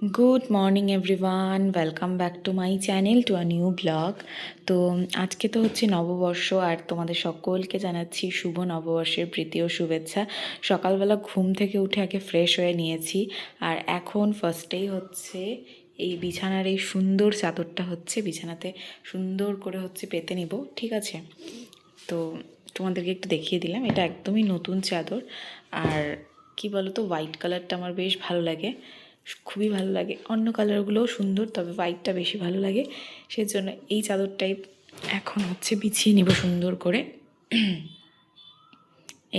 Good morning everyone, welcome back to my channel to a new blog. তো আজকে তো হচ্ছে নববর্ষ, আর তোমাদের সকলকে জানাচ্ছি শুভ নববর্ষের প্রীতি ও শুভেচ্ছা। সকালবেলা ঘুম থেকে উঠে আগে ফ্রেশ হয়ে নিয়েছি, আর এখন ফার্স্টেই হচ্ছে এই বিছানার এই সুন্দর চাদরটা হচ্ছে বিছানাতে সুন্দর করে হচ্ছে পেতে নিব, ঠিক আছে? তো তোমাদেরকে একটু দেখিয়ে দিলাম, এটা একদমই নতুন চাদর। আর কি বলো তো, হোয়াইট কালারটা আমার বেশ ভালো লাগে, খুবই ভালো লাগে। অন্য কালারগুলোও সুন্দর, তবে হোয়াইটটা বেশি ভালো লাগে। সেজন্য এই চাদরটাই এখন হচ্ছে বিছিয়ে নিব সুন্দর করে।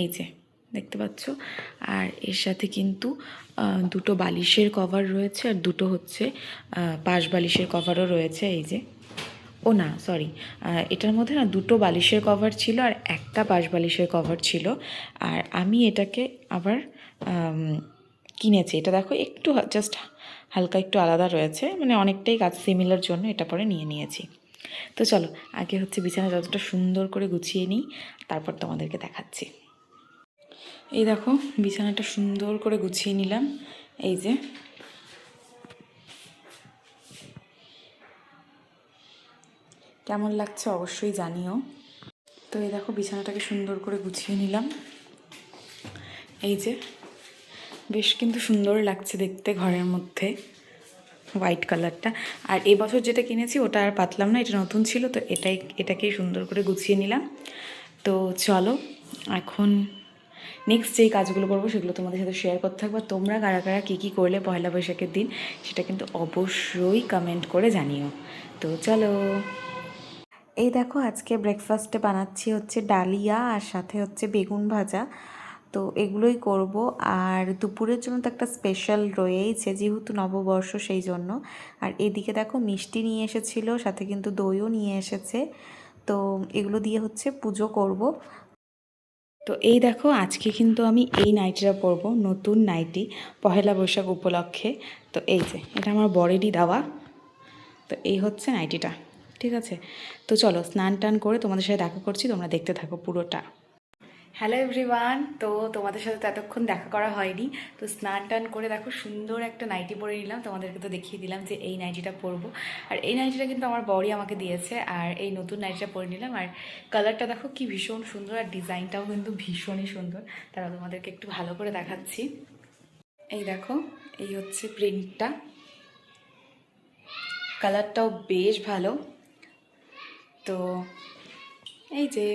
এই যে দেখতে পাচ্ছ, আর এর সাথে কিন্তু দুটো বালিশের কভার রয়েছে, আর দুটো হচ্ছে পাশ বালিশের কভারও রয়েছে। এই যে, ও না সরি, এটার মধ্যে না দুটো বালিশের কভার ছিল আর একটা পাশ বালিশের কভার ছিল। আর আমি এটাকে আবার কিনেছি। এটা দেখো একটু জাস্ট হালকা একটু আলাদা রয়েছে, মানে অনেকটাই কাজ সিমিলার জন্য এটা পরে নিয়ে নিয়েছি। তো চলো আগে হচ্ছে বিছানা যতটা সুন্দর করে গুছিয়ে নিই, তারপর তোমাদেরকে দেখাচ্ছি। এই দেখো বিছানাটা সুন্দর করে গুছিয়ে নিলাম। এই যে, কেমন লাগছে অবশ্যই জানিও। তো এই দেখো বিছানাটাকে সুন্দর করে গুছিয়ে নিলাম। এই যে, বেশ কিন্তু সুন্দর লাগছে দেখতে ঘরের মধ্যে হোয়াইট কালারটা। আর এই বছর যেটা কিনেছি ওটা আর পাতলাম না, এটা নতুন ছিল, তো এটাকেই সুন্দর করে গুছিয়ে নিলাম। তো চলো এখন নেক্সট যেই কাজগুলো করবো সেগুলো তোমাদের সাথে শেয়ার করতে থাকবো। তোমরা কারা কারা কী কী করলে পয়লা বৈশাখের দিন সেটা কিন্তু অবশ্যই কমেন্ট করে জানিও। তো চলো, এই দেখো আজকে ব্রেকফাস্টে বানাচ্ছি হচ্ছে ডালিয়া, আর সাথে হচ্ছে বেগুন ভাজা। তো এগুলোই করব। আর দুপুরের জন্য তো একটা স্পেশাল রয়েইছে, যেহেতু নববর্ষ সেই জন্য। আর এদিকে দেখো মিষ্টি নিয়ে এসেছিলো, সাথে কিন্তু দইও নিয়ে এসেছে। তো এগুলো দিয়ে হচ্ছে পুজো করব। তো এই দেখো আজকে কিন্তু আমি এই নাইটিটা পরবো, নতুন নাইটি, পহেলা বৈশাখ উপলক্ষে। তো এই যে, এটা আমার বরেরই দেওয়া। তো এই হচ্ছে নাইটিটা, ঠিক আছে? তো চলো স্নান টান করে তোমাদের সাথে দেখা করছি, তোমরা দেখতে থাকো পুরোটা। হ্যালো এভরিওয়ান, তো তোমাদের সাথে তো এতক্ষণ দেখা করা হয়নি। তো স্নান টান করে দেখো সুন্দর একটা নাইটি পরে নিলাম, তোমাদেরকে তো দেখিয়ে দিলাম যে এই নাইটিটা পরবো। আর এই নাইটিটা কিন্তু আমার বড়ই আমাকে দিয়েছে, আর এই নতুন নাইটিটা পরে নিলাম। আর কালারটা দেখো কি ভীষণ সুন্দর, আর ডিজাইনটাও কিন্তু ভীষণই সুন্দর। তারা তোমাদেরকে একটু ভালো করে দেখাচ্ছি। এই দেখো, এই হচ্ছে প্রিন্টটা, কালারটাও বেশ ভালো। তো এই যে,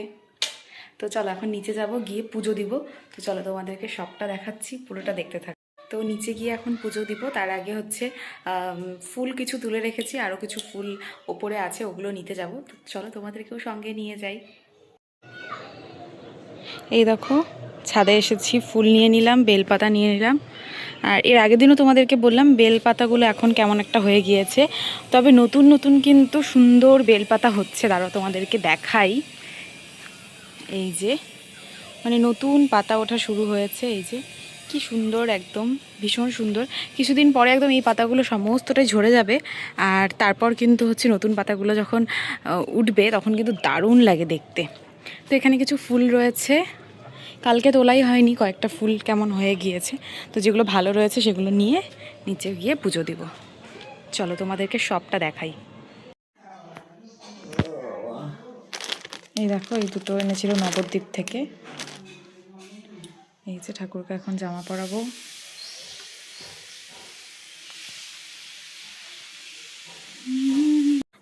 তো চলো এখন নিচে যাব, গিয়ে পুজো দিব। তো চলো তোমাদেরকে সবটা দেখাচ্ছি, পুরোটা দেখতে থাকো। তো নিচে গিয়ে এখন পুজো দিব, তার আগে হচ্ছে ফুল কিছু তুলে রেখেছি, আরও কিছু ফুল ওপরে আছে, ওগুলো নিতে যাব। তো চলো তোমাদেরকেও সঙ্গে নিয়ে যাই। এই দেখো ছাদে এসেছি, ফুল নিয়ে নিলাম, বেলপাতা নিয়ে নিলাম। আর এর আগের দিনও তোমাদেরকে বললাম বেলপাতাগুলো এখন কেমন একটা হয়ে গিয়েছে, তবে নতুন নতুন কিন্তু সুন্দর বেলপাতা হচ্ছে। দাঁড়াও তোমাদেরকে দেখাই। এই যে, মানে নতুন পাতা ওঠা শুরু হয়েছে। এই যে কি সুন্দর, একদম ভীষণ সুন্দর। কিছুদিন পরে একদম এই পাতাগুলো সমস্তটাই ঝরে যাবে, আর তারপর কিন্তু হচ্ছে নতুন পাতাগুলো যখন উঠবে তখন কিন্তু দারুণ লাগে দেখতে। তো এখানে কিছু ফুল রয়েছে, কালকে তোলাই হয়নি, কয়েকটা ফুল কেমন হয়ে গিয়েছে। তো যেগুলো ভালো রয়েছে সেগুলো নিয়ে নিচে গিয়ে পুজো দিব। চলো তোমাদেরকে সবটা দেখাই। এই দেখো এই দুটো এনেছিল নবদ্বীপ থেকে। এই যে ঠাকুরকে এখন জামা পরাবো।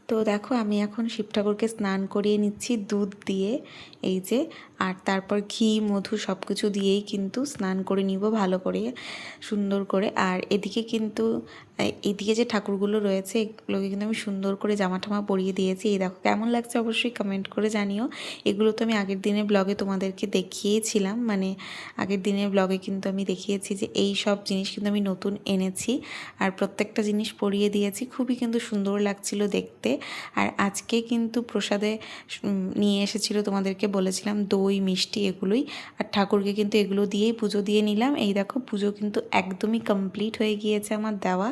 তো দেখো আমি এখন শিব ঠাকুরকে স্নান করিয়ে নিচ্ছি দুধ দিয়ে। এই যে, আর তারপর ঘি মধু সব কিছু দিয়েই কিন্তু স্নান করে নিব ভালো করে, সুন্দর করে। আর এদিকে কিন্তু এদিকে যে ঠাকুরগুলো রয়েছে এগুলোকে কিন্তু আমি সুন্দর করে জামা ঠামা পরিয়ে দিয়েছি। এই দেখো কেমন লাগছে অবশ্যই কমেন্ট করে জানিও। এগুলো তো আমি আগের দিনের ব্লগে তোমাদেরকে দেখিয়েছিলাম, মানে আগের দিনের ব্লগে কিন্তু আমি দেখিয়েছি যে এই সব জিনিস কিন্তু আমি নতুন এনেছি, আর প্রত্যেকটা জিনিস পরিয়ে দিয়েছি। খুবই কিন্তু সুন্দর লাগছিল দেখতে। আর আজকে কিন্তু প্রসাদে নিয়ে এসেছিলো, তোমাদেরকে বলেছিলাম দই মিষ্টি এগুলোই। আর ঠাকুরকে কিন্তু এগুলো দিয়েই পুজো দিয়ে নিলাম। এই দেখো পুজো কিন্তু একদমই কমপ্লিট হয়ে গিয়েছে আমার দেওয়া।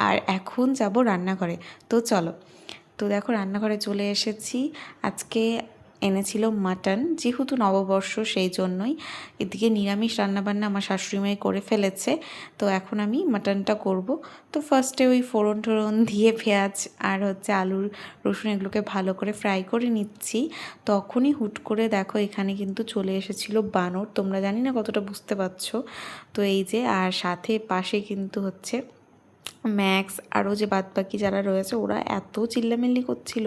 আর এখন যাব রান্নাঘরে। তো চলো, তো দেখো রান্নাঘরে চলে এসেছি। আজকে এনেছিল মাটন, যেহেতু নববর্ষ সেই জন্যই। এদিকে নিরামিষ রান্নাবান্না আমার শাশুড়িমাই করে ফেলেছে, তো এখন আমি মাটনটা করব। তো ফার্স্টে ওই ফোড়ন টোড়ন দিয়ে পেঁয়াজ আর হচ্ছে আলুর রসুন এগুলোকে ভালো করে ফ্রাই করে নিচ্ছি। তখনই হুট করে দেখো এখানে কিন্তু চলে এসেছিলো বানর, তোমরা জানি না কতটা বুঝতে পারছো। তো এই যে, আর সাথে পাশে কিন্তু হচ্ছে ম্যাক্স আরও যে বাদবাকি যারা রয়েছে ওরা এত চিল্লামিল্লি করছিল,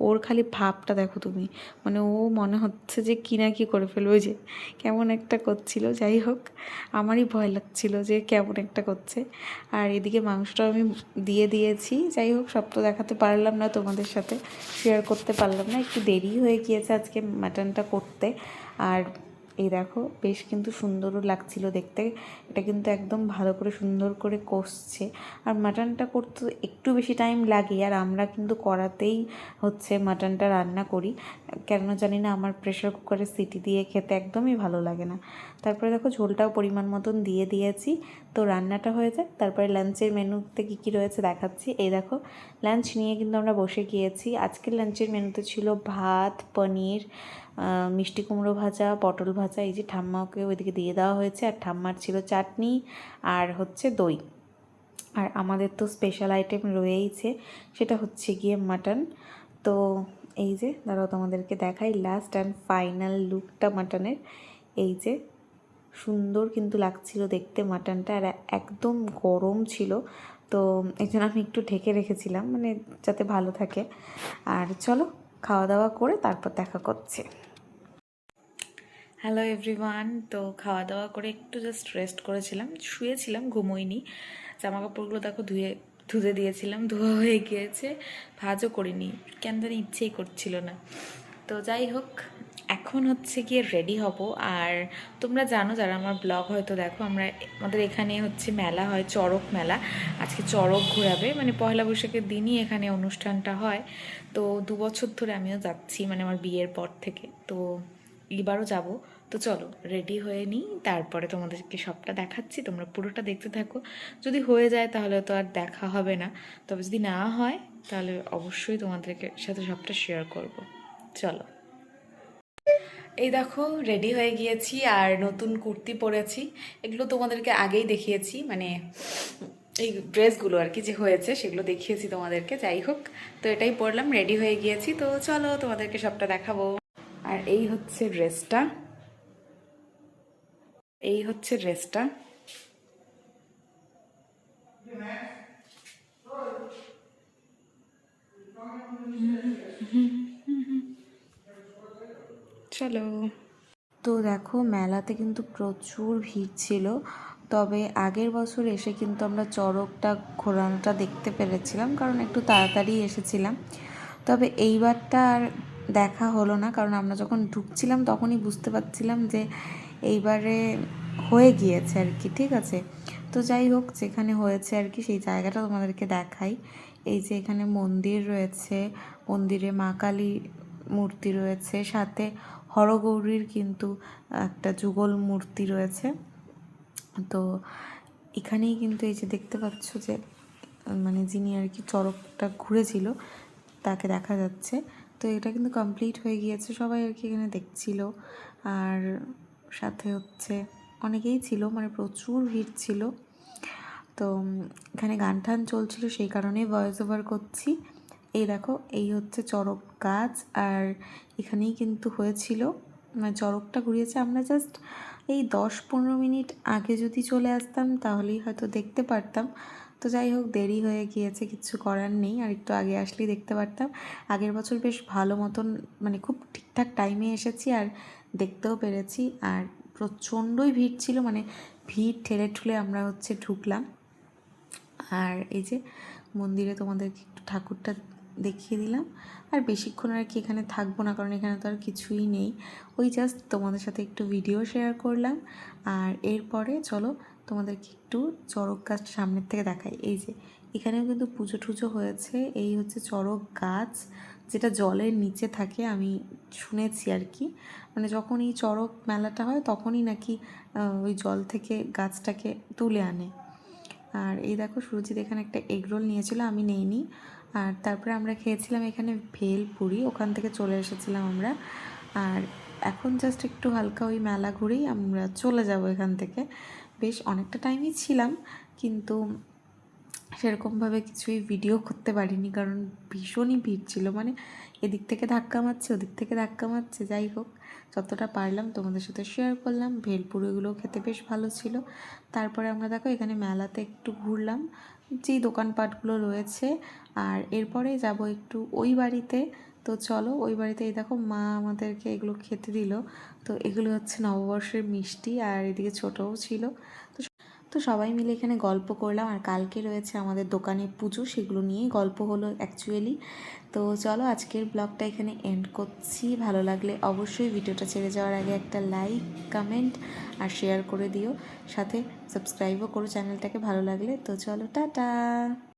ওর খালি ভাবটা দেখো তুমি, মানে ও মনে হচ্ছে যে কী না কী করে ফেলবে, যে কেমন একটা করছিল। যাই হোক, আমারই ভয় লাগছিল যে কেমন একটা করছে। আর এদিকে মাংসটাও আমি দিয়ে দিয়েছি। যাই হোক, সব তো দেখাতে পারলাম না, তোমাদের সাথে শেয়ার করতে পারলাম না, একটু দেরি হয়ে গিয়েছে আজকে মাটনটা করতে। আর এই দেখো বেশ কিন্তু সুন্দরও লাগছিল দেখতে, এটা কিন্তু একদম ভালো করে সুন্দর করে কষছে। আর মাটনটা করতে একটু বেশি টাইম লাগে, আর আমরা কিন্তু কড়াতেই হচ্ছে মাটনটা রান্না করি, কেন জানি না আমার প্রেশার কুকারে সিটি দিয়ে খেতে একদমই ভালো লাগে না। তারপরে দেখো ঝোলটাও পরিমাণ মতন দিয়ে দিয়েছি। তো রান্নাটা হয়ে যায়, তারপরে লাঞ্চের মেনুতে কী কী রয়েছে দেখাচ্ছি। এই দেখো লাঞ্চ নিয়ে কিন্তু আমরা বসে গিয়েছি। আজকের লাঞ্চের মেনুতে ছিল ভাত, পনির, মিষ্টি কুমড়ো ভাজা, পটল ভাজা। এই যে ঠাম্মাকে ওইদিকে দিয়ে দেওয়া হয়েছে, আর ঠাম্মার ছিল চাটনি আর হচ্ছে দই। আর আমাদের তো স্পেশাল আইটেম রয়েইছে, সেটা হচ্ছে গিয়ে মাটন। তো এই যে দাঁড়াও তোমাদেরকে দেখাই লাস্ট অ্যান্ড ফাইনাল লুকটা মাটনের। এই যে সুন্দর কিন্তু লাগছিল দেখতে মাটনটা, আর একদম গরম ছিল, তো এই জন্য আমি একটু ঢেকে রেখেছিলাম, মানে যাতে ভালো থাকে। আর চলো খাওয়া দাওয়া করে তারপর দেখা করছে। হ্যালো এভরিওয়ান, তো খাওয়া দাওয়া করে একটু জাস্ট রেস্ট করেছিলাম, শুয়েছিলাম, ঘুমোইনি। জামা কাপড়গুলো দেখো ধুতে দিয়েছিলাম, ধোয়া হয়ে গিয়েছে, ভাজও করিনি, কেন জানি ইচ্ছেই করছিল না। তো যাই হোক, এখন হচ্ছে গিয়ে রেডি হব। আর তোমরা জানো, যারা আমার ব্লগ হয়তো দেখো, আমাদের এখানে হচ্ছে মেলা হয়, চড়ক মেলা। আজকে চড়ক ঘোরাবে, মানে পয়লা বৈশাখের দিনই এখানে অনুষ্ঠানটা হয়। তো 2 বছর ধরে আমিও যাচ্ছি, মানে আমার বিয়ের পর থেকে, তো এবারও যাব। তো চলো রেডি হয়ে নিই, তারপরে তোমাদেরকে সবটা দেখাচ্ছি, তোমরা পুরোটা দেখতে থাকো। যদি হয়ে যায় তাহলে তো আর দেখা হবে না, তবে যদি না হয় তাহলে অবশ্যই তোমাদেরকে সাথে সবটা শেয়ার করব। চলো, এই দেখো রেডি হয়ে গিয়েছি, আর নতুন কুর্তি পরেছি। এগুলো তোমাদেরকে আগেই দেখিয়েছি, মানে এই ড্রেসগুলো আর কি যে হয়েছে সেগুলো দেখিয়েছি তোমাদেরকে। যাই হোক, তো এটাই পরলাম, রেডি হয়ে গিয়েছি, তো চলো তোমাদেরকে সবটা দেখাবো। আর এই হচ্ছে ড্রেসটা, এই হচ্ছে ড্রেসটা। চলো, তো দেখো মেলাতে কিন্তু প্রচুর ভিড় ছিল, তবে আগের বছর এসে কিন্তু আমরা চড়কটা ঘোরানোটা দেখতে পেরেছিলাম, কারণ একটু তাড়াতাড়ি এসেছিলাম। তবে এইবারটা আর দেখা হলো না, কারণ আমরা যখন ঢুকছিলাম তখনই বুঝতে পারছিলাম যে এইবারে হয়ে গিয়েছে আর কি, ঠিক আছে। তো যাই হোক, যেখানে হয়েছে আর কি সেই জায়গাটা তোমাদেরকে দেখাই। এই যে এখানে মন্দির রয়েছে, মন্দিরে মা কালী মূর্তি রয়েছে, সাথে হরগৌরীর কিন্তু একটা যুগল মূর্তি রয়েছে। তো এখানেই কিন্তু এই যে দেখতে পাচ্ছ যে মানে যিনি আর কি চড়কটা ঘুরেছিল তাকে দেখা যাচ্ছে। তো এটা কিন্তু কমপ্লিট হয়ে গিয়েছে, সবাই আর কি এখানে দেখছিল। আর সাথে হচ্ছে অনেকেই ছিল, মানে প্রচুর ভিড় ছিল। তো এখানে গান টান চলছিল, সেই কারণেই ভয়েস ওভার করছি। এই দেখো, এই হচ্ছে চড়ক গাছ, আর এখানেই কিন্তু হয়েছিল, মানে চড়কটা ঘুরিয়েছে। আমরা জাস্ট এই 10-15 মিনিট আগে যদি চলে আসতাম তাহলেই হয়তো দেখতে পারতাম। তো যাই হোক, দেরি হয়ে গিয়েছে, কিছু করার নেই, আর একটু আগে আসলেই দেখতে পারতাম। আগের বছর বেশ ভালো মতন, মানে খুব ঠিকঠাক টাইমে এসেছি আর দেখতেও পেরেছি। আর প্রচণ্ডই ভিড় ছিল, মানে ভিড় ঠেলে ঠুলে আমরা হচ্ছে ঢুকলাম। আর এই যে মন্দিরে তোমাদেরকে একটু ঠাকুরটা দেখিয়ে দিলাম। আর বেশিক্ষণ আর কি এখানে থাকবো না, কারণ এখানে তো আর কিছুই নেই, ওই জাস্ট তোমাদের সাথে একটু ভিডিও শেয়ার করলাম। আর এরপরে চলো তোমাদেরকে একটু চড়ক গাছটা সামনের থেকে দেখাই। এই যে এখানেও কিন্তু পুজো টুজো হয়েছে। এই হচ্ছে চড়ক গাছ, যেটা জলের নিচে থাকে, আমি শুনেছি আর কি, মানে যখন এই চড়ক মেলাটা হয় তখনই নাকি ওই জল থেকে গাছটাকে তুলে আনে। আর এই দেখো সুরজিৎ এখানে একটা এগরোল নিয়েছিল, আমি নেইনি। আর তারপরে আমরা খেয়েছিলাম এখানে ভেলপুরি, ওখান থেকে চলে এসেছিলাম আমরা। আর এখন জাস্ট একটু হালকা ওই মেলা ঘুরেই আমরা চলে যাব এখান থেকে। বেশ অনেকটা টাইমই ছিলাম, কিন্তু সেরকমভাবে কিছুই ভিডিও করতে পারিনি, কারণ ভীষণই ভিড় ছিল। মানে এদিক থেকে ধাক্কা মারছে, ওদিক থেকে ধাক্কা মারছে। যাই হোক, যতটা পারলাম তোমাদের সাথে শেয়ার করলাম। ভেলপুরিগুলো খেতে বেশ ভালো ছিল। তারপরে আমরা দেখো এখানে মেলাতে একটু ঘুরলাম, যেই দোকানপাটগুলো রয়েছে। আর এরপরে যাব একটু ওই বাড়িতে। তো চলো ওই বাড়িতে, এই দেখো মা আমাদেরকে এগুলো খেতে দিল। তো এগুলো হচ্ছে নববর্ষের মিষ্টি, আর এদিকে ছোটও ছিল। তো সবাই মিলে এখানে গল্প করলাম। আর কালকে রয়েছে আমাদের দোকানে পুজো, সেগুলো নিয়েই গল্প হলো অ্যাকচুয়ালি। তো চলো আজকের ব্লগটা এখানে এন্ড করছি। ভালো লাগলে অবশ্যই ভিডিওটা ছেড়ে যাওয়ার আগে একটা লাইক, কমেন্ট আর শেয়ার করে দিও। সাথে সাবস্ক্রাইবও করো চ্যানেলটাকে ভালো লাগলে। তো চলো টাটা।